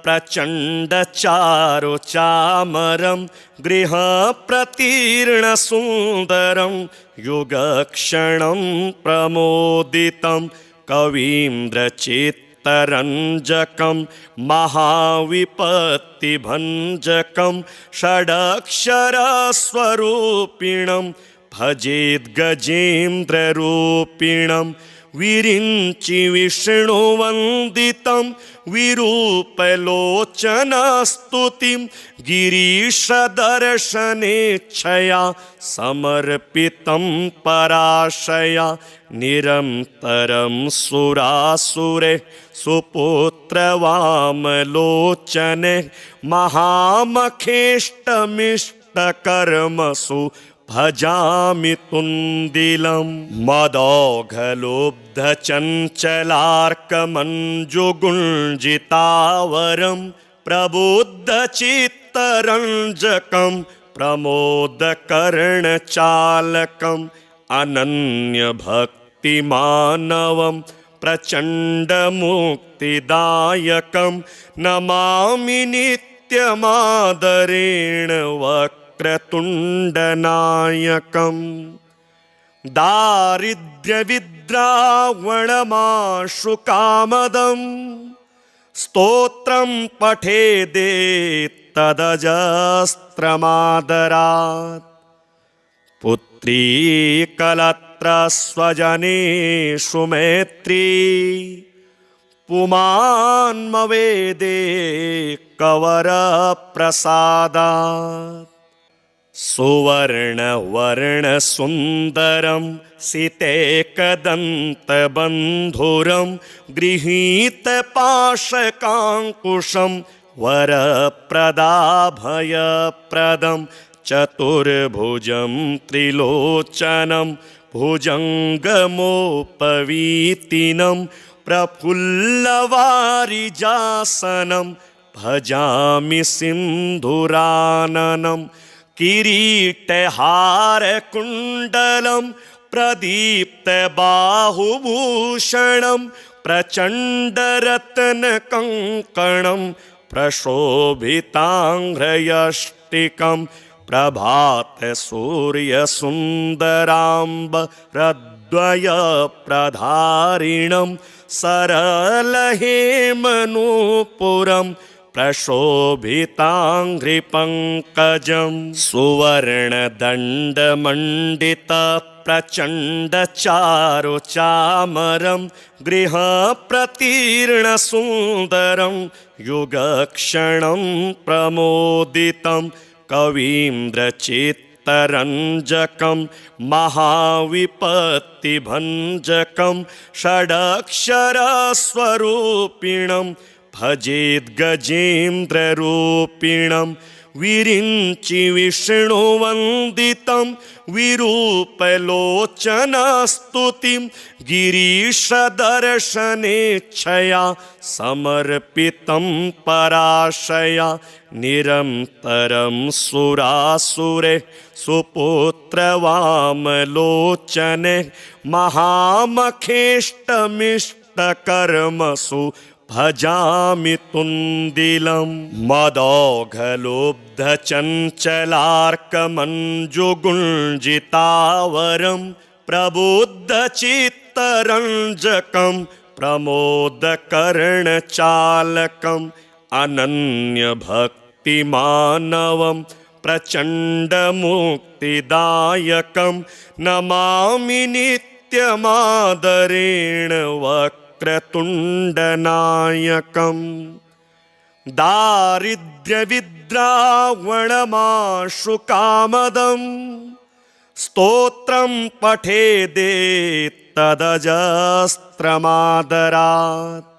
प्रचण्डचारुचामरं गृहप्रतीर्णसुन्दरं युगक्षणं प्रमोदितं कवीन्द्रचित्तरञ्जकं महाविपत्तिभञ्जकं षडक्षरस्वरूपिणं भजेद्गजेन्द्ररूपिणं विरिञ्चि विष्णुवन्दितं विरूपलोचनस्तुतिं गिरीशदर्शनेच्छया समर्पितं पराशया निरन्तरं सुरासुरे सुपुत्रवामलोचने महामखेष्टमिष्टकर्मसु भजामि तुन्दिलं मदौघलोब्धचञ्चलार्कमञ्जुगुञ्जितावरं प्रबुद्धचित्तरञ्जकं प्रमोदकर्णचालकम् अनन्यभक्तिमानवं प्रचण्डमुक्तिदायकं नमामि नित्यमादरेण वक्रतुण्डनायकम् दारिद्र्यविद्रावणमाशुकामदं स्तोत्रं पठेदेत्तदजस्त्रमादरात् पुत्री कलत्रस्वजनेषु मैत्री पुमान्मवेदे कवरप्रसादात् सुवर्णवर्णसुन्दरं सितेकदन्तबन्धुरं गृहीतपाशकाङ्कुशं वरप्रदाभयप्रदं चतुर्भुजं त्रिलोचनं भुजङ्गमोपवीतिनं प्रफुल्लवारिजासनं भजामि सिन्धुराननं किरीटहारकुण्डलं प्रदीप्तबाहुभूषणं प्रचण्डरत्नकङ्कणं प्रशोभिताङ्घ्रयष्टिकं प्रभातसूर्यसुन्दराम्बरद्वयप्रधारिणं सरलहेमनूपुरं प्रशोभिताङ्घ्रिपङ्कजं सुवर्णदण्डमण्डितप्रचण्डचारुचामरं गृहप्रतीर्णसुन्दरं युगक्षणं प्रमोदितं कवीन्द्रचित्तरञ्जकं महाविपत्तिभञ्जकं षडक्षरस्वरूपिणं भजेद्गजेन्द्ररूपिणं विरिञ्चि विष्णुवन्दितं विरूपलोचनस्तुतिं गिरीशदर्शनेच्छया समर्पितं पराशया निरन्तरं सुरासुरे सुपुत्रवामलोचने महामखेष्टमिष्टकर्मसु भजामि तुन्दिलं मदौघलोब्धचञ्चलार्कमञ्जुगुञ्जितावरं प्रबुद्धचित्तरञ्जकं प्रमोदकर्णचालकम् अनन्यभक्तिमानवं प्रचण्डमुक्तिदायकं नमामि नित्यमादरेण वक्रतुण्डनायकम् दारिद्र्यविद्रावणमाशुकामदं स्तोत्रं पठेदेत्तदजस्त्रमादरात्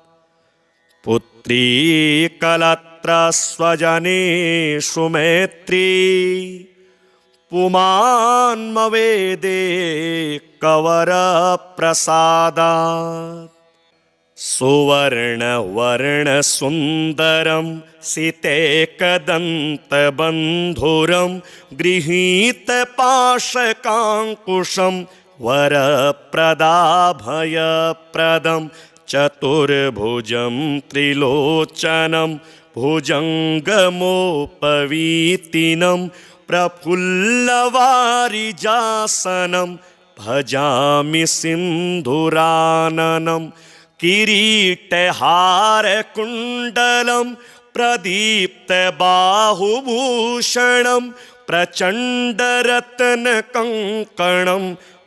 पुत्री कलत्रस्वजनेषु मैत्री पुमान्मवेदे कवरप्रसादात् सुवर्णवर्णसुन्दरं सितेकदन्तबन्धुरं गृहीतपाशकाङ्कुशं वरप्रदाभयप्रदं चतुर्भुजं त्रिलोचनं भुजङ्गमोपवीतिनं प्रफुल्लवारिजासनं भजामि सिन्धुराननं किरीटहारकुण्डलं प्रदीप्तबाहुभूषणं प्रचण्डरत्नकङ्कणं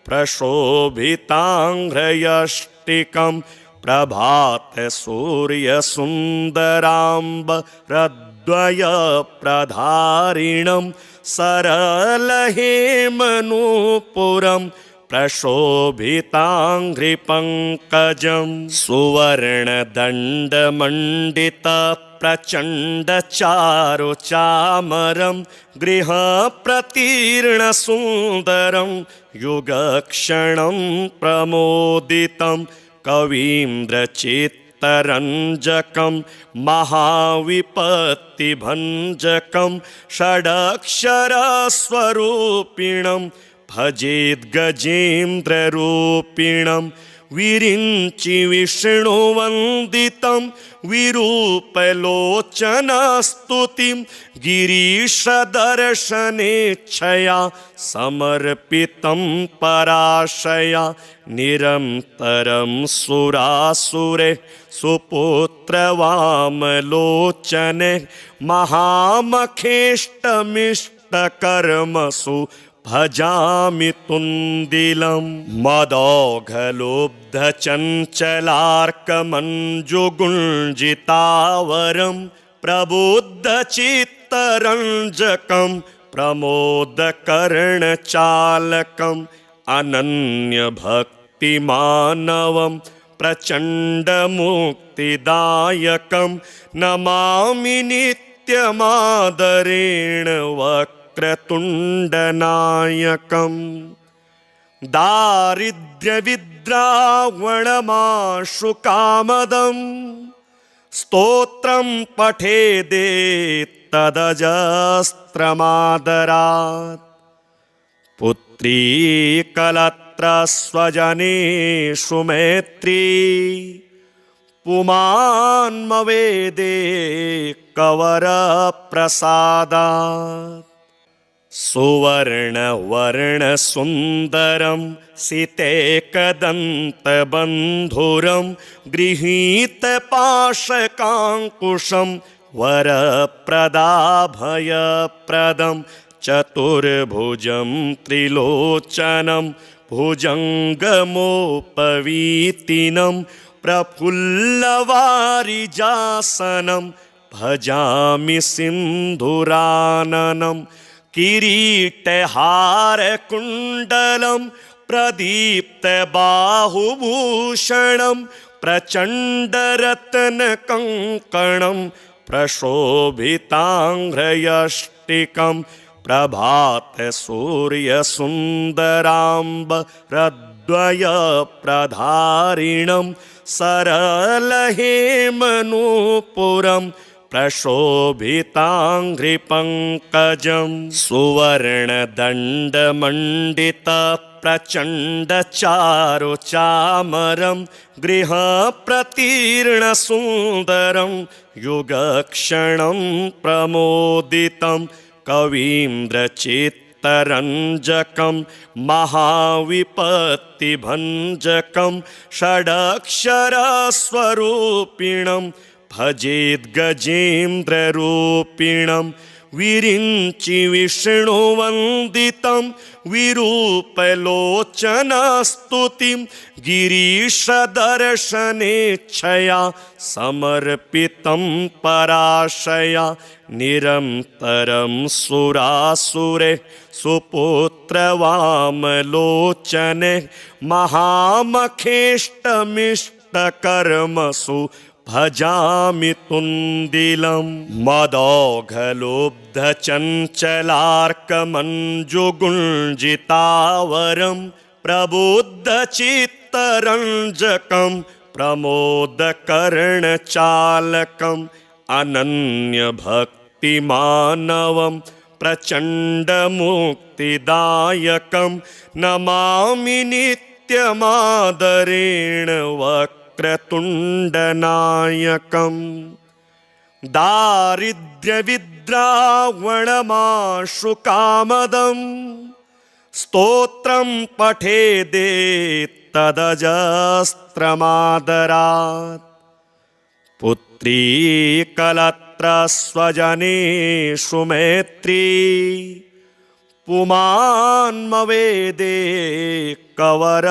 प्रशोभिताङ्घ्रयष्टिकं प्रभातसूर्यसुन्दराम्बरद्वयप्रधारिणं सरलहेमनूपुरं प्रशोभिताङ्घ्रिपङ्कजं सुवर्णदण्डमण्डितप्रचण्डचारुचामरं गृहप्रतीर्णसुन्दरं युगक्षणं प्रमोदितं कवीन्द्रचित्तरञ्जकं महाविपत्तिभञ्जकं षडक्षरस्वरूपिणं भजेद्गजेन्द्ररूपिणं विरिञ्चि विष्णुवन्दितं विरूपलोचनस्तुतिं गिरीशदर्शनेच्छया समर्पितं पराशया निरन्तरं सुरासुरे सुपुत्रवामलोचने महामखेष्टमिष्टकर्मसु भजामि तुन्दिलं मदोघलोब्धचञ्चलार्कमञ्जुगुञ्जितावरं प्रबुद्धचित्तरञ्जकं प्रमोदकर्णचालकम् अनन्यभक्तिमानवं प्रचण्डमुक्तिदायकं नमामि नित्यमादरेण वक्रतुण्डनायकम् दारिद्र्यविद्रावणमाशुकामदं स्तोत्रं पठेदेत्तदजस्त्रमादरात् पुत्री कलत्रस्वजनेषु मैत्री पुमान्मवेदे कवरप्रसादात् सुवर्णवर्णसुन्दरं सितेकदन्तबन्धुरं गृहीतपाशकाङ्कुशं वरप्रदाभयप्रदं चतुर्भुजं त्रिलोचनं भुजङ्गमोपवीतिनं प्रफुल्लवारिजासनं भजामि सिन्धुराननं किरीटहारकुण्डलं प्रदीप्तबाहुभूषणं प्रचण्डरत्नकङ्कणं प्रशोभिताङ्घ्रयष्टिकं प्रभातसूर्यसुन्दराम्बरद्वयप्रधारिणं सरलहेमनूपुरं प्रशोभिताङ्घ्रिपङ्कजं सुवर्णदण्डमण्डितप्रचण्डचारुचामरं गृहप्रतीर्णसुन्दरं युगक्षणं प्रमोदितं कवीन्द्रचित्तरञ्जकं महाविपत्तिभञ्जकं षडक्षरस्वरूपिणं भजेद्गजेन्द्ररूपिणं विरिञ्चि विष्णुवन्दितं विरूपलोचनस्तुतिं गिरीशदर्शनेच्छया समर्पितं पराशया निरन्तरं सुरासुरे सुपुत्रवामलोचने महामखेष्टमिष्टकर्मसु भजामि तुन्दिलं मदोघलोब्धचञ्चलार्कमञ्जुगुञ्जितावरं प्रबुद्धचित्तरञ्जकं प्रमोदकर्णचालकम् अनन्यभक्तिमानवं प्रचण्डमुक्तिदायकं नमामि नित्यमादरेण वक्रतुण्डनायकम् दारिद्र्यविद्रावणमाशुकामदम् स्तोत्रं पठेदेत्तदजस्त्रमादरात् पुत्री कलत्रस्वजनेषु मैत्री पुमान्मवेदे कवरप्रसादात्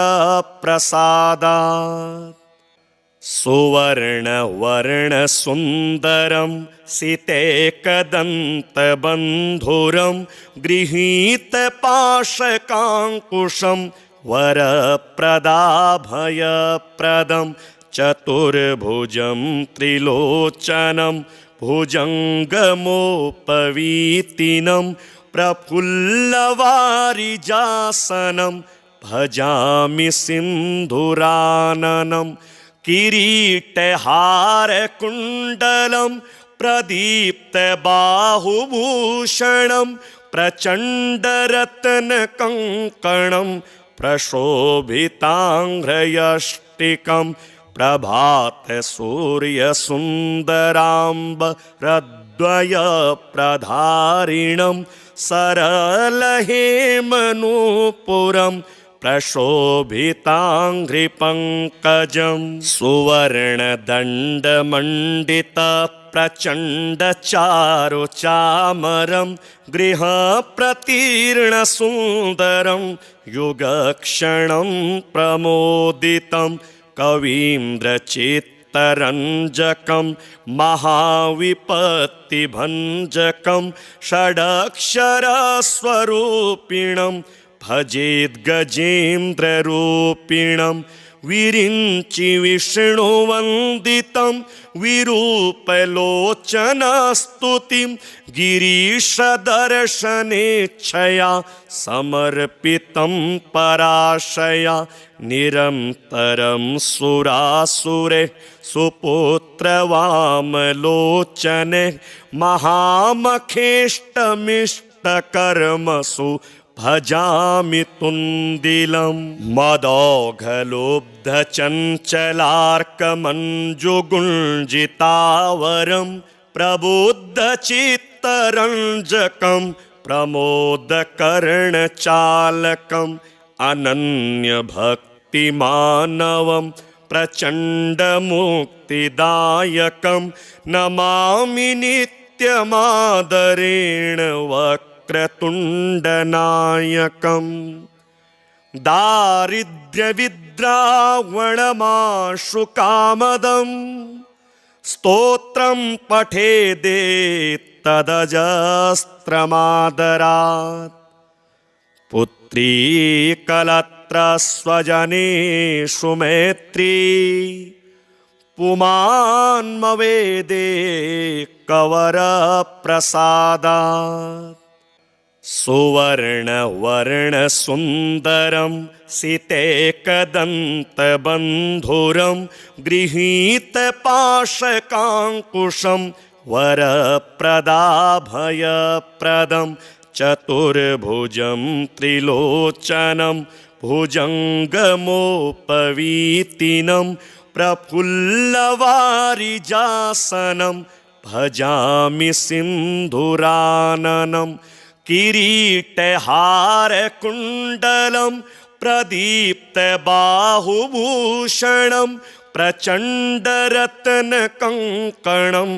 सुवर्णवर्णसुन्दरं सितेकदन्तबन्धुरं गृहीतपाशकाङ्कुशं वरप्रदाभयप्रदं चतुर्भुजं त्रिलोचनं भुजङ्गमोपवीतिनं प्रफुल्लवारिजासनं भजामि सिन्धुराननं किरीटहारकुण्डलं प्रदीप्तबाहुभूषणं प्रचण्डरत्नकङ्कणं प्रशोभिताङ्घ्रयष्टिकं प्रभातसूर्यसुन्दराम्बरद्वयप्रधारिणं सरलहेमनूपुरं प्रशोभिताङ्घ्रिपङ्कजं सुवर्णदण्डमण्डितप्रचण्डचारुचामरं गृहप्रतीर्णसुन्दरं युगक्षणं प्रमोदितं कवीन्द्रचित्तरञ्जकं महाविपत्तिभञ्जकं षडक्षरस्वरूपिणं भजेद्गजेन्द्ररूपिणं विरिञ्चि विष्णुवन्दितं विरूपलोचनस्तुतिं गिरीशदर्शनेच्छया समर्पितं पराशया निरन्तरं सुरासुरे सुपुत्रवामलोचने महामखेष्टमिष्टकर्मसु भजामि तुन्दिलं मदौघलोब्धचञ्चलार्कमञ्जुगुञ्जितावरं प्रबुद्धचित्तरञ्जकं प्रमोदकर्णचालकम् अनन्यभक्तिमानवं प्रचण्डमुक्तिदायकं नमामि नित्यमादरेण वक्रतुण्डनायकम् दारिद्र्यविद्रावणमाशुकामदं स्तोत्रं पठेदेत्तदजस्त्रमादरात् पुत्री कलत्रस्वजनेषु मैत्री पुमान्मवेदे कवरप्रसादात् सुवर्णवर्णसुन्दरं सितेकदन्तबन्धुरं गृहीतपाशकाङ्कुशं वरप्रदाभयप्रदं चतुर्भुजं त्रिलोचनं भुजङ्गमोपवीतिनं प्रफुल्लवारिजासनं भजामि सिन्धुराननं किरीटहारकुण्डलं प्रदीप्तबाहुभूषणं प्रचण्डरत्नकङ्कणं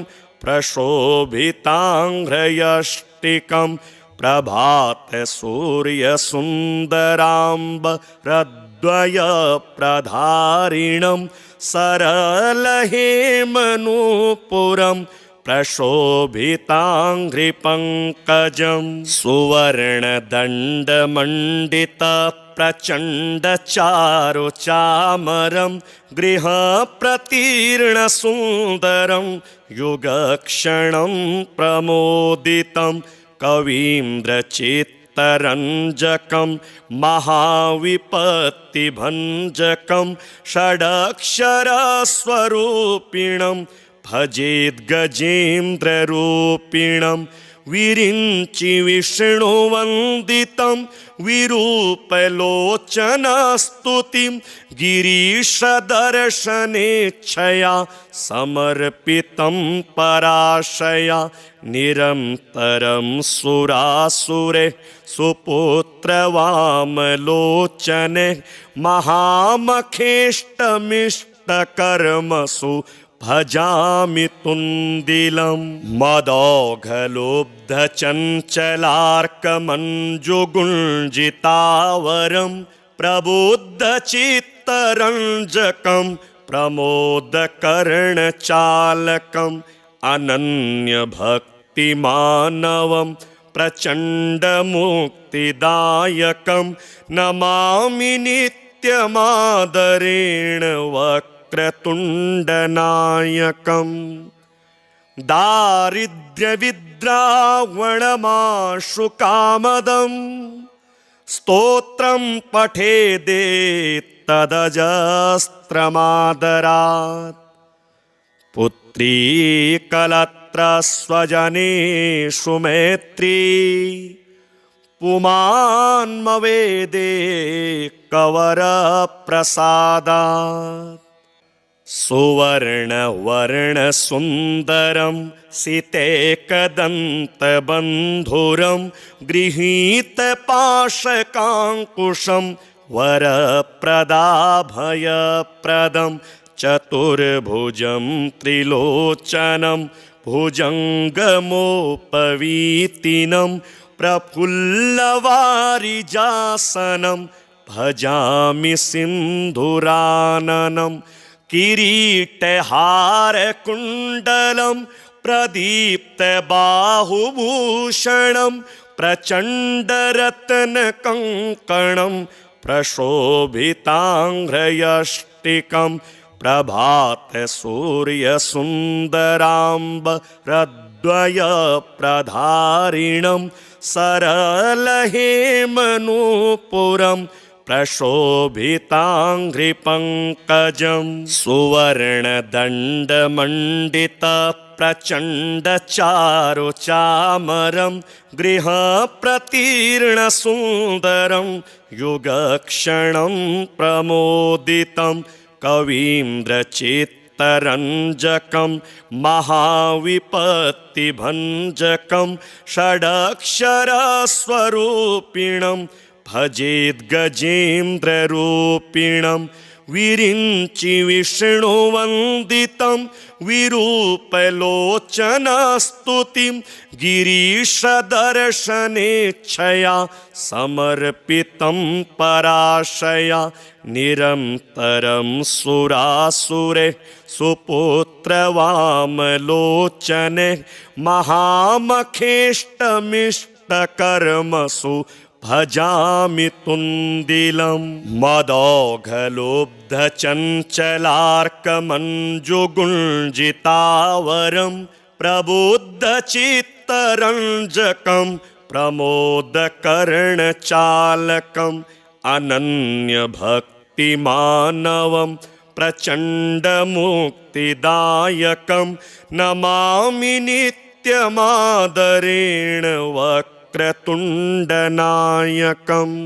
प्रशोभिताङ्घ्रयष्टिकं प्रभातसूर्यसुन्दराम्बरद्वयप्रधारिणं सरलहेमनूपुरं प्रशोभिताङ्घ्रिपङ्कजं सुवर्णदण्डमण्डितप्रचण्डचारुचामरं गृहप्रतीर्णसुन्दरं युगक्षणं प्रमोदितं कवीन्द्रचित्तरञ्जकं महाविपत्तिभञ्जकं षडक्षरस्वरूपिणं भजेद्गजेन्द्ररूपिणं विरिञ्चि विष्णुवन्दितं विरूपलोचनस्तुतिं गिरीशदर्शनेच्छया समर्पितं पराशया निरन्तरं सुरासुरे सुपुत्रवामलोचने महामखेष्टमिष्टकर्मसु भजामि तुन्दिलं मदौघलोब्धचञ्चलार्कमञ्जुगुञ्जितावरं प्रबुद्धचित्तरञ्जकं प्रमोदकर्णचालकम् अनन्यभक्तिमानवं प्रचण्डमुक्तिदायकं नमामि नित्यमादरेण वक्रतुण्डनायकम् दारिद्र्यविद्रावणमाशुकामदम् स्तोत्रं पठेदेत्तदजस्त्रमादरात् पुत्री कलत्रस्वजनेषु मैत्री पुमान्मवेदे कवरप्रसादात् सुवर्णवर्णसुन्दरं सितेकदन्तबन्धुरं गृहीतपाशकाङ्कुशं वरप्रदाभयप्रदं चतुर्भुजं त्रिलोचनं भुजङ्गमोपवीतिनं प्रफुल्लवारिजासनं भजामि सिन्धुराननं किरीटहारकुण्डलं प्रदीप्तबाहुभूषणं प्रचण्डरत्नकङ्कणं प्रशोभिताङ्घ्रयष्टिकं प्रभातसूर्यसुन्दराम्बरद्वयप्रधारिणं सरलहेमनूपुरं प्रशोभिताङ्घ्रिपङ्कजं सुवर्णदण्डमण्डितप्रचण्डचारुचामरं गृहप्रतीर्णसुन्दरं युगक्षणं प्रमोदितं कवीन्द्रचित्तरञ्जकं महाविपत्तिभञ्जकं षडक्षरस्वरूपिणं भजेद्गजेन्द्ररूपिणं विरिञ्चि विष्णुवन्दितं विरूपलोचनस्तुतिं गिरीशदर्शनेच्छया समर्पितं पराशया निरन्तरं सुरासुरे सुपुत्रवामलोचने महामखेष्टमिष्टकर्मसु भजामि तुन्दिलं मदौघलोब्धचञ्चलार्कमञ्जुगुञ्जितावरं प्रबुद्धचित्तरञ्जकं प्रमोदकर्णचालकम् अनन्यभक्तिमानवं प्रचण्डमुक्तिदायकं नमामि नित्यमादरेण वक्रतुण्डनायकम्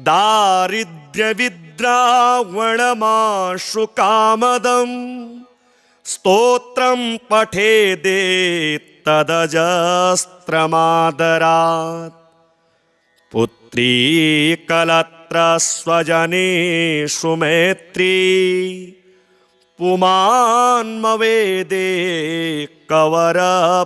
दारिद्र्यविद्रावणमाशुकामदम् स्तोत्रं पठेदेत्तदजस्त्रमादरात् पुत्री कलत्रस्वजनेषु मैत्री पुमान्मवेदे कवरप्रसादात्।